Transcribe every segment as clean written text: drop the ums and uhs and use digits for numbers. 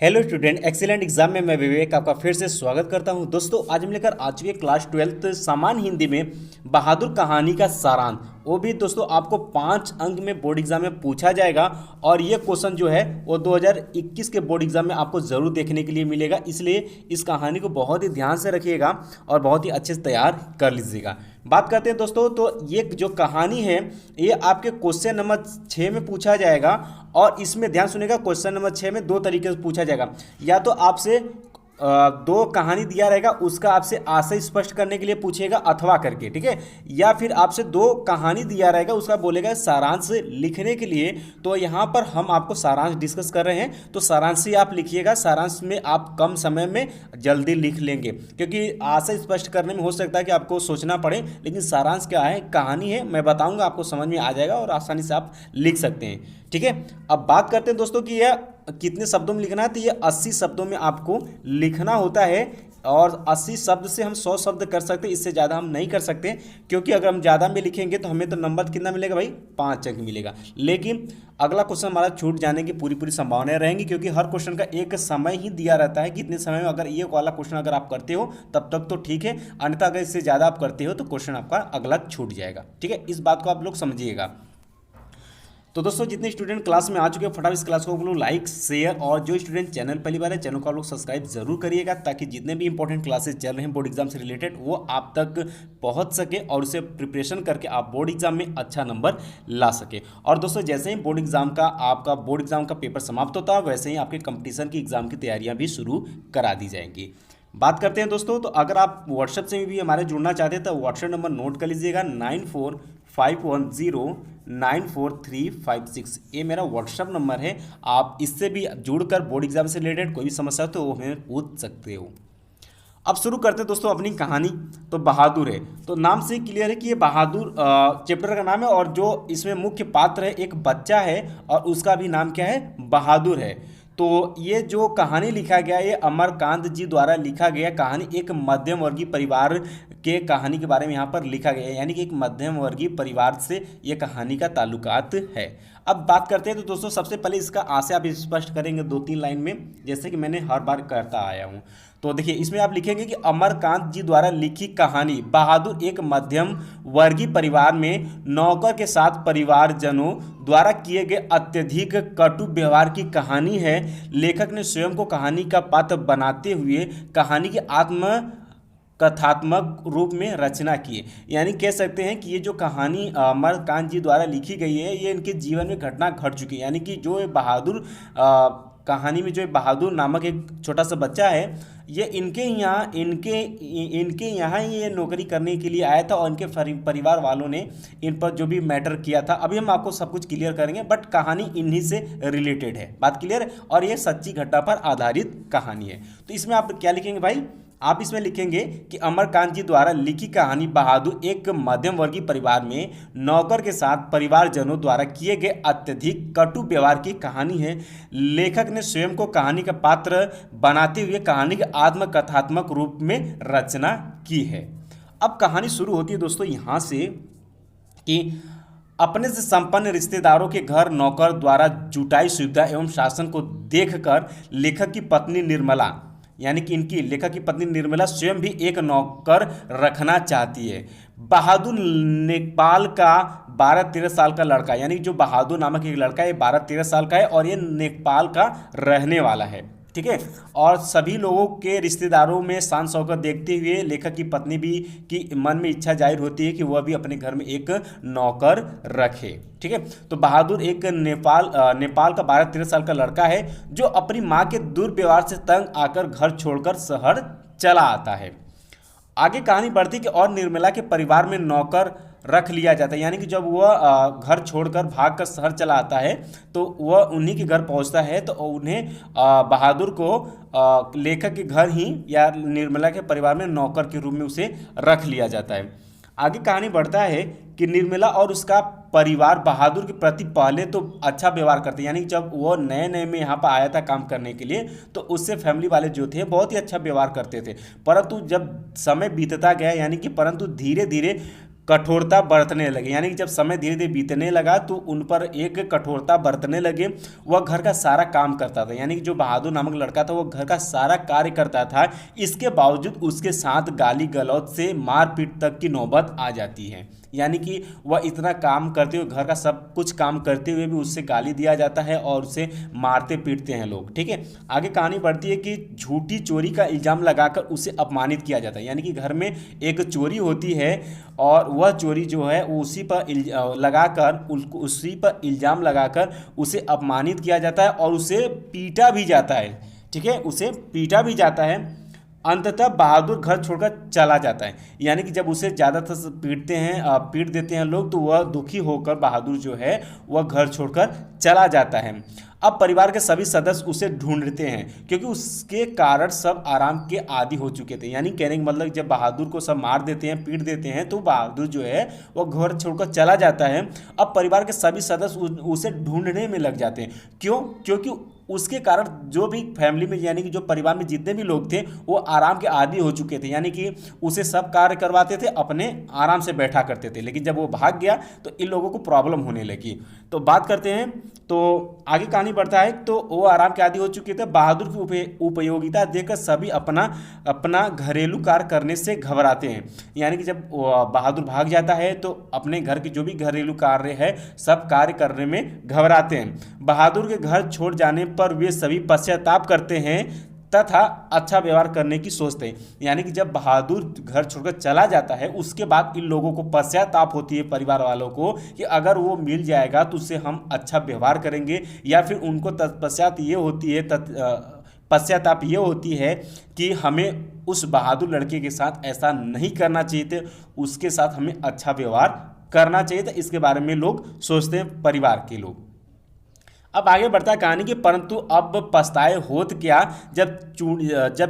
Hello student, excellent exam में मैं विवेक आपका फिर से स्वागत करता हूं। दोस्तों आज हम लेकर आ चुके क्लास 12th सामान्य हिंदी में बहादुर कहानी का सारांश। वो भी दोस्तों आपको 5 अंक में बोर्ड एग्जाम में पूछा जाएगा और ये क्वेश्चन जो है वो 2021 के बोर्ड एग्जाम में आपको ज़रूर देखने के लिए मिलेगा। इसलिए इस कहानी को बहुत ही ध्यान से रखिएगा और बहुत ही अच्छे से तैयार कर लीजिएगा। बात करते हैं दोस्तों, तो ये जो कहानी है ये आपके क्वेश्चन नंबर 6 में पूछा जाएगा। और इसमें ध्यान सुनिएगा, क्वेश्चन नंबर 6 में 2 तरीके से पूछा जाएगा। या तो आपसे 2 कहानी दिया रहेगा, उसका आपसे आशय स्पष्ट करने के लिए पूछेगा अथवा करके, ठीक है। या फिर आपसे 2 कहानी दिया रहेगा, उसका बोलेगा सारांश लिखने के लिए। तो यहाँ पर हम आपको सारांश डिस्कस कर रहे हैं, तो सारांश ही आप लिखिएगा। सारांश में आप कम समय में जल्दी लिख लेंगे, क्योंकि आशय स्पष्ट करने में हो सकता है कि आपको सोचना पड़े, लेकिन सारांश क्या है, कहानी है, मैं बताऊंगा, आपको समझ में आ जाएगा और आसानी से आप लिख सकते हैं, ठीक है। अब बात करते हैं दोस्तों कि यह कितने शब्दों में लिखना है। तो ये 80 शब्दों में आपको लिखना होता है और 80 शब्द से हम 100 शब्द कर सकते हैं, इससे ज़्यादा हम नहीं कर सकते, क्योंकि अगर हम ज़्यादा में लिखेंगे तो हमें तो नंबर कितना मिलेगा भाई, 5 अंक मिलेगा। लेकिन अगला क्वेश्चन हमारा छूट जाने की पूरी संभावनाएं रहेंगी, क्योंकि हर क्वेश्चन का एक समय ही दिया रहता है कि इतने समय में अगर ये वाला क्वेश्चन अगर आप करते हो तब तक तो ठीक है, अन्यथा अगर इससे ज़्यादा आप करते हो तो क्वेश्चन आपका अगला छूट जाएगा, ठीक है। इस बात को आप लोग समझिएगा। तो दोस्तों जितने स्टूडेंट क्लास में आ चुके हैं, फटाफट इस क्लास को आप लोग लाइक शेयर, और जो स्टूडेंट चैनल पहली बार है चैनल को आप लोग सब्सक्राइब जरूर करिएगा, ताकि जितने भी इंपॉर्टेंट क्लासेस चल रहे हैं बोर्ड एग्जाम से रिलेटेड वो आप तक पहुंच सके और उसे प्रिपरेशन करके आप बोर्ड एग्जाम में अच्छा नंबर ला सके। और दोस्तों जैसे ही बोर्ड एग्जाम का आपका बोर्ड एग्जाम का पेपर समाप्त होता है, वैसे ही आपके कंपटीशन की एग्जाम की तैयारियाँ भी शुरू करा दी जाएंगी। बात करते हैं दोस्तों, तो अगर आप व्हाट्सएप से भी हमारे जुड़ना चाहते हैं तो व्हाट्सएप नंबर नोट कर लीजिएगा, 9451094356। ये मेरा व्हाट्सएप नंबर है। आप इससे भी जुड़कर बोर्ड एग्जाम से रिलेटेड कोई भी समस्या हो तो वो हमें पूछ सकते हो। अब शुरू करते हैं दोस्तों अपनी कहानी। तो बहादुर है, तो नाम से क्लियर है कि ये बहादुर चैप्टर का नाम है, और जो इसमें मुख्य पात्र है एक बच्चा है और उसका भी नाम क्या है, बहादुर है। तो ये जो कहानी लिखा गया ये अमरकांत जी द्वारा लिखा गया कहानी एक मध्यम वर्गीय परिवार के कहानी के बारे में यहाँ पर लिखा गया है, यानी कि एक मध्यम वर्गीय परिवार से ये कहानी का ताल्लुकात है। अब बात करते हैं तो दोस्तों सबसे पहले इसका आशय आप स्पष्ट करेंगे 2-3 लाइन में, जैसे कि मैंने हर बार करता आया हूँ। तो देखिए इसमें आप लिखेंगे कि अमरकांत जी द्वारा लिखी कहानी बहादुर एक मध्यम वर्गीय परिवार में नौकर के साथ परिवारजनों द्वारा किए गए अत्यधिक कटु व्यवहार की कहानी है। लेखक ने स्वयं को कहानी का पात्र बनाते हुए कहानी की आत्म कथात्मक रूप में रचना की है। यानी कह सकते हैं कि ये जो कहानी अमरकांत जी द्वारा लिखी गई है ये इनके जीवन में घटना घट चुकी है। यानी कि जो बहादुर कहानी में जो बहादुर नामक एक छोटा सा बच्चा है, ये इनके यहाँ ही ये नौकरी करने के लिए आया था और इनके परिवार वालों ने इन पर जो भी मैटर किया था, अभी हम आपको सब कुछ क्लियर करेंगे, बट कहानी इन्हीं से रिलेटेड है, बात क्लियर है। और ये सच्ची घटना पर आधारित कहानी है। तो इसमें आप क्या लिखेंगे भाई, आप इसमें लिखेंगे कि अमरकांत जी द्वारा लिखी कहानी बहादुर एक मध्यम वर्गीय परिवार में नौकर के साथ परिवारजनों द्वारा किए गए अत्यधिक कटु व्यवहार की कहानी है। लेखक ने स्वयं को कहानी का पात्र बनाते हुए कहानी के आत्मकथात्मक रूप में रचना की है। अब कहानी शुरू होती है दोस्तों यहाँ से कि अपने से संपन्न रिश्तेदारों के घर नौकर द्वारा जुटाई सुविधा एवं शासन को देखकर लेखक की पत्नी निर्मला, यानी कि इनकी लेखक की पत्नी निर्मला स्वयं भी एक नौकर रखना चाहती है। बहादुर नेपाल का 12-13 साल का लड़का, यानी जो बहादुर नामक एक लड़का है 12-13 साल का है और ये नेपाल का रहने वाला है, ठीक है। और सभी लोगों के रिश्तेदारों में शान शौकत देखते हुए लेखक की पत्नी भी की मन में इच्छा जाहिर होती है कि वह भी अपने घर में एक नौकर रखे, ठीक है। तो बहादुर एक नेपाल का 12-13 साल का लड़का है जो अपनी माँ के दुर्व्यवहार से तंग आकर घर छोड़कर शहर चला आता है। आगे कहानी बढ़ती कि और निर्मला के परिवार में नौकर रख लिया जाता है, यानी कि जब वह घर छोड़कर भागकर शहर चला आता है तो वह उन्हीं के घर पहुंचता है, तो उन्हें बहादुर को लेखक के घर ही या निर्मला के परिवार में नौकर के रूप में उसे रख लिया जाता है। आगे कहानी बढ़ता है कि निर्मला और उसका परिवार बहादुर के प्रति पहले तो अच्छा व्यवहार करते हैं, यानी जब वो नए नए में यहाँ पर आया था काम करने के लिए तो उससे फैमिली वाले जो थे बहुत ही अच्छा व्यवहार करते थे। परंतु जब समय बीतता गया, यानी कि परंतु धीरे धीरे कठोरता बरतने लगे, यानी कि जब समय धीरे धीरे बीतने लगा तो उन पर एक कठोरता बरतने लगे। वह घर का सारा काम करता था, यानी कि जो बहादुर नामक लड़का था वो घर का सारा कार्य करता था। इसके बावजूद उसके साथ गाली गलौज से मारपीट तक की नौबत आ जाती है, यानी कि वह इतना काम करते हुए, घर का सब कुछ काम करते हुए भी उससे गाली दिया जाता है और उसे मारते पीटते हैं लोग। ठीक है, आगे कहानी बढ़ती है कि झूठी चोरी का इल्ज़ाम लगाकर उसे अपमानित किया जाता है, यानी कि घर में एक चोरी होती है और वह चोरी जो है वो उसी पर उसी पर इल्ज़ाम लगाकर उसे अपमानित किया जाता है और उसे पीटा भी जाता है। ठीक है, उसे पीटा भी जाता है। अंततः बहादुर घर छोड़कर चला जाता है, यानी कि जब उसे ज़्यादातर पीट देते हैं लोग, तो वह दुखी होकर बहादुर जो है वह घर छोड़कर चला जाता है। अब परिवार के सभी सदस्य उसे ढूंढते हैं क्योंकि उसके कारण सब आराम के आदी हो चुके थे, यानी कहने का मतलब जब बहादुर को सब मार देते हैं, पीट देते हैं, तो बहादुर जो है वो घर छोड़कर चला जाता है। अब परिवार के सभी सदस्य उसे ढूंढने में लग जाते हैं। क्यों? क्योंकि उसके कारण जो भी फैमिली में, यानी कि जो परिवार में जितने भी लोग थे वो आराम के आदी हो चुके थे, यानी कि उसे सब कार्य करवाते थे, अपने आराम से बैठा करते थे। लेकिन जब वो भाग गया तो इन लोगों को प्रॉब्लम होने लगी। तो बात करते हैं, तो आगे कहानी बढ़ता है। तो वो आराम के आदी हो चुके थे। बहादुर की उपयोगिता देखकर सभी अपना घरेलू कार्य करने से घबराते हैं, यानी कि जब बहादुर भाग जाता है तो अपने घर के जो भी घरेलू कार्य है सब कार्य करने में घबराते हैं। बहादुर के घर छोड़ जाने पर वे सभी पश्चाताप करते हैं तथा अच्छा व्यवहार करने की सोचते हैं, यानी कि जब बहादुर घर छोड़कर चला जाता है उसके बाद इन लोगों को पश्चाताप होती है, परिवार वालों को, कि अगर वो मिल जाएगा तो उससे हम अच्छा व्यवहार करेंगे, या फिर उनको पश्चाताप ये होती है कि हमें उस बहादुर लड़के के साथ ऐसा नहीं करना चाहिए था, उसके साथ हमें अच्छा व्यवहार करना चाहिए था। इसके बारे में लोग सोचते हैं, परिवार के लोग। अब आगे बढ़ता है कहानी की, परंतु अब पछताए होत क्या जब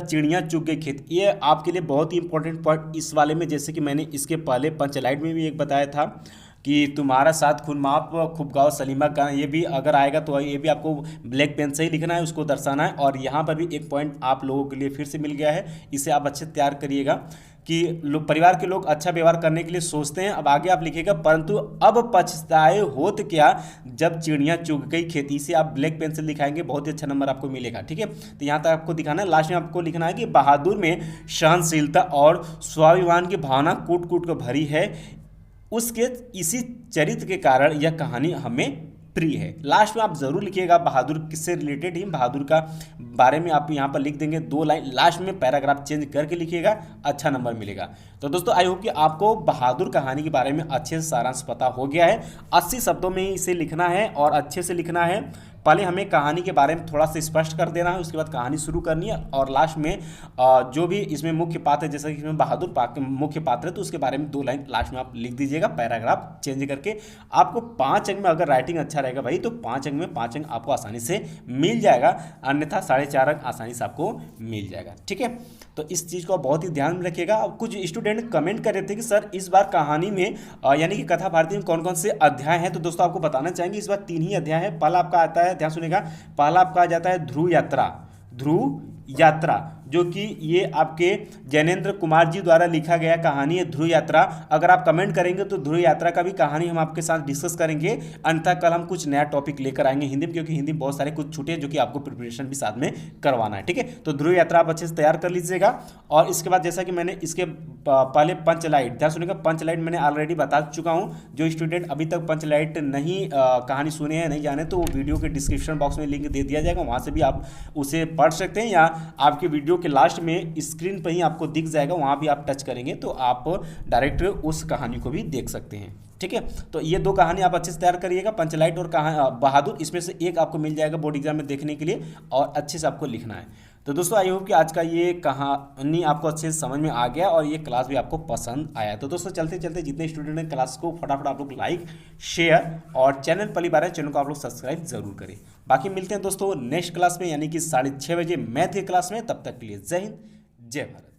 चिड़ियाँ चुग गई खेत। ये आपके लिए बहुत ही इंपॉर्टेंट पॉइंट इस वाले में, जैसे कि मैंने इसके पहले पंचलाइट में भी एक बताया था कि तुम्हारा साथ खून माप खूब गाओ सलीमा का, ये भी अगर आएगा तो ये भी आपको ब्लैक पेन से ही लिखना है, उसको दर्शाना है। और यहाँ पर भी एक पॉइंट आप लोगों के लिए फिर से मिल गया है, इसे आप अच्छे तैयार करिएगा कि परिवार के लोग अच्छा व्यवहार करने के लिए सोचते हैं। अब आगे आप लिखिएगा, परंतु अब पछताए होत क्या जब चिड़ियाँ चुग गई खेती। से आप ब्लैक पेन से लिखाएंगे, बहुत ही अच्छा नंबर आपको मिलेगा। ठीक है, तो यहाँ तक आपको दिखाना है। लास्ट में आपको लिखना है कि बहादुर में सहनशीलता और स्वाभिमान की भावना कूट कूट कर भरी है, उसके इसी चरित्र के कारण यह कहानी हमें प्रिय है। लास्ट में आप जरूर लिखिएगा बहादुर किससे रिलेटेड ही, बहादुर का बारे में आप यहाँ पर लिख देंगे 2 लाइन, लास्ट में पैराग्राफ चेंज करके लिखिएगा, अच्छा नंबर मिलेगा। तो दोस्तों आई होप कि आपको बहादुर कहानी के बारे में अच्छे से सारांश पता हो गया है। 80 शब्दों में इसे लिखना है और अच्छे से लिखना है। पहले हमें कहानी के बारे में थोड़ा सा स्पष्ट कर देना है, उसके बाद कहानी शुरू करनी है, और लास्ट में जो भी इसमें मुख्य पात्र है, जैसे कि इसमें बहादुर मुख्य पात्र है, तो उसके बारे में 2 लाइन लास्ट में आप लिख दीजिएगा, पैराग्राफ चेंज करके। आपको 5 अंक में अगर राइटिंग अच्छा रहेगा भाई, तो 5 अंक में 5 अंक आपको आसानी से मिल जाएगा, अन्यथा 4.5 अंक आसानी से आपको मिल जाएगा। ठीक है, तो इस चीज़ को बहुत ही ध्यान में रखिएगा। अब कुछ स्टूडेंट कमेंट कर रहे थे कि सर इस बार कहानी में यानी कि कथा भारती में कौन कौन से अध्याय हैं, तो दोस्तों आपको बताना चाहेंगे इस बार 3 ही अध्याय है। पहला आपका आता है, ध्यान सुनिएगा, पहला आपका आ जाता है ध्रुव यात्रा, जो कि ये आपके जैनेन्द्र कुमार जी द्वारा लिखा गया कहानी है ध्रुव यात्रा। अगर आप कमेंट करेंगे तो ध्रुव यात्रा का भी कहानी हम आपके साथ डिस्कस करेंगे, अन्यथा कल हम कुछ नया टॉपिक लेकर आएंगे हिंदी में, क्योंकि हिंदी में बहुत सारे कुछ छूटे हैं जो कि आपको प्रिपरेशन भी साथ में करवाना है। ठीक है, तो ध्रुव यात्रा आप अच्छे से तैयार कर लीजिएगा। और इसके बाद जैसा कि मैंने इसके पहले पंचलाइट, ध्यान सुनिएगा, पंचलाइट मैंने ऑलरेडी बता चुका हूँ। जो स्टूडेंट अभी तक पंचलाइट नहीं कहानी सुने हैं, नहीं जाने, तो वो वीडियो के डिस्क्रिप्शन बॉक्स में लिंक दे दिया जाएगा, वहाँ से भी आप उसे पढ़ सकते हैं, या आपके वीडियो के लास्ट में स्क्रीन पर ही आपको दिख जाएगा, वहाँ भी आप टच करेंगे तो आप डायरेक्ट उस कहानी को भी देख सकते हैं। ठीक है, तो ये 2 कहानी आप अच्छे से तैयार करिएगा, पंचलाइट और बहादुर, इसमें से एक आपको मिल जाएगा बोर्ड एग्जाम में देखने के लिए, और अच्छे से आपको लिखना है। तो दोस्तों आई होप कि आज का ये कहानी आपको अच्छे से समझ में आ गया और ये क्लास भी आपको पसंद आया। तो दोस्तों चलते चलते जितने स्टूडेंट हैं क्लास को फटाफट आप लोग लाइक, शेयर, और चैनल पहली बार है चैनल को आप लोग सब्सक्राइब जरूर करें। बाकी मिलते हैं दोस्तों नेक्स्ट क्लास में, यानी कि 6:30 बजे मैथ की क्लास में। तब तक के लिए जय हिंद, जय भारत।